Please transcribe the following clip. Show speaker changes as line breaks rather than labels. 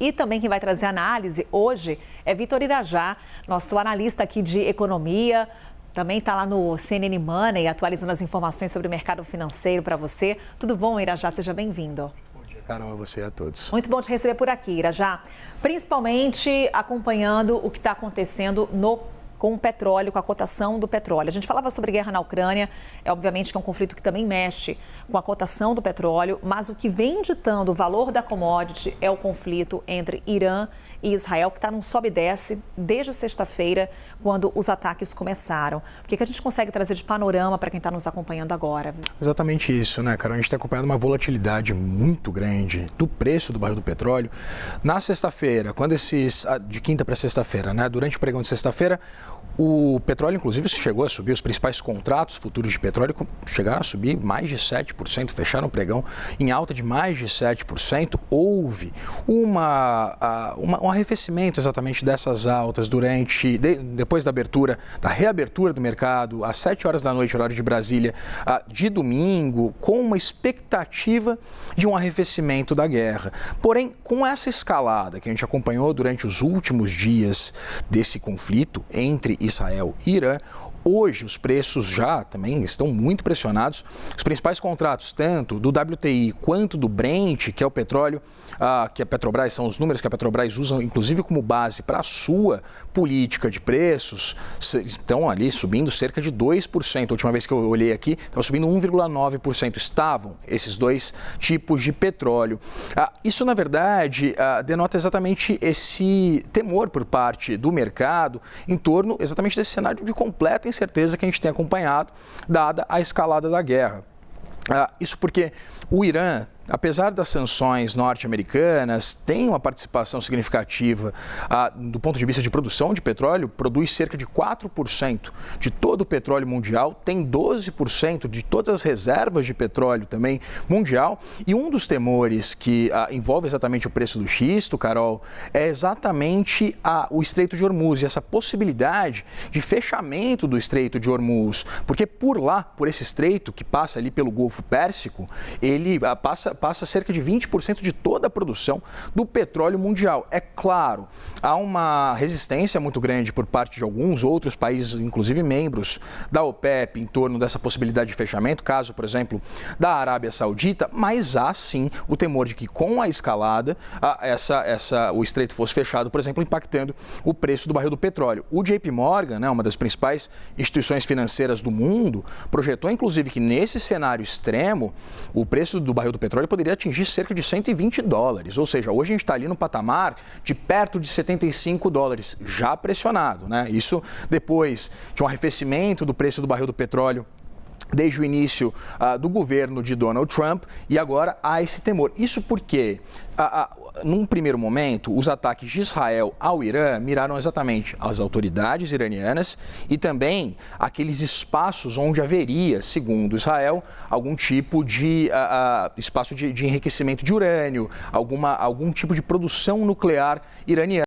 E também quem vai trazer análise hoje é Vitor Irajá, nosso analista aqui de economia. Também está lá no CNN Money, atualizando as informações sobre o mercado financeiro para você. Tudo bom, Irajá? Seja bem-vindo.
Bom dia, Carol, a você e a todos.
Muito bom te receber por aqui, Irajá. Principalmente acompanhando o que está acontecendo com o petróleo, com a cotação do petróleo. A gente falava sobre guerra na Ucrânia, obviamente que é um conflito que também mexe com a cotação do petróleo, mas o que vem ditando o valor da commodity é o conflito entre Irã e Israel, que está num sobe e desce desde sexta-feira, quando os ataques começaram. O que a gente consegue trazer de panorama para quem está nos acompanhando agora?
Exatamente isso, né, Carol? A gente tem acompanhado uma volatilidade muito grande do preço do barril do petróleo. Na sexta-feira, de quinta para sexta-feira, né, durante o pregão de sexta-feira, o petróleo, inclusive, chegou a subir, os principais contratos futuros de petróleo chegaram a subir mais de 7%, fecharam o pregão em alta de mais de 7%. Houve um arrefecimento exatamente dessas altas depois da reabertura do mercado, às 7 horas da noite, horário de Brasília, de domingo, com uma expectativa de um arrefecimento da guerra. Porém, com essa escalada que a gente acompanhou durante os últimos dias desse conflito entre Israel e Irã, hoje os preços já também estão muito pressionados. Os principais contratos, tanto do WTI quanto do Brent, que é o petróleo, que a Petrobras, são os números que a Petrobras usa, inclusive como base para a sua política de preços, estão ali subindo cerca de 2%. A última vez que eu olhei aqui, estava subindo 1,9%. Estavam esses dois tipos de petróleo. Isso, na verdade, denota exatamente esse temor por parte do mercado em torno exatamente desse cenário de completa incerteza que a gente tem acompanhado, dada a escalada da guerra. Isso porque o Irã, apesar das sanções norte-americanas, tem uma participação significativa do ponto de vista de produção de petróleo, produz cerca de 4% de todo o petróleo mundial, tem 12% de todas as reservas de petróleo também mundial. E um dos temores que envolve exatamente o preço do xisto, Carol, é exatamente o Estreito de Hormuz e essa possibilidade de fechamento do Estreito de Hormuz, porque por lá, por esse estreito que passa ali pelo Golfo Pérsico, ele passa cerca de 20% de toda a produção do petróleo mundial. É claro, há uma resistência muito grande por parte de alguns outros países, inclusive membros da OPEP, em torno dessa possibilidade de fechamento, caso, por exemplo, da Arábia Saudita, mas há sim o temor de que com a escalada, o estreito fosse fechado, por exemplo, impactando o preço do barril do petróleo. O JP Morgan, né, uma das principais instituições financeiras do mundo, projetou inclusive que nesse cenário extremo, o preço do barril do petróleo poderia atingir cerca de $120, ou seja, hoje a gente está ali no patamar de perto de $75, já pressionado, né? Isso depois de um arrefecimento do preço do barril do petróleo desde o início do governo de Donald Trump, e agora há esse temor. Isso porque, num primeiro momento, os ataques de Israel ao Irã miraram exatamente as autoridades iranianas e também aqueles espaços onde haveria, segundo Israel, algum tipo de espaço de enriquecimento de urânio, algum tipo de produção nuclear iraniana.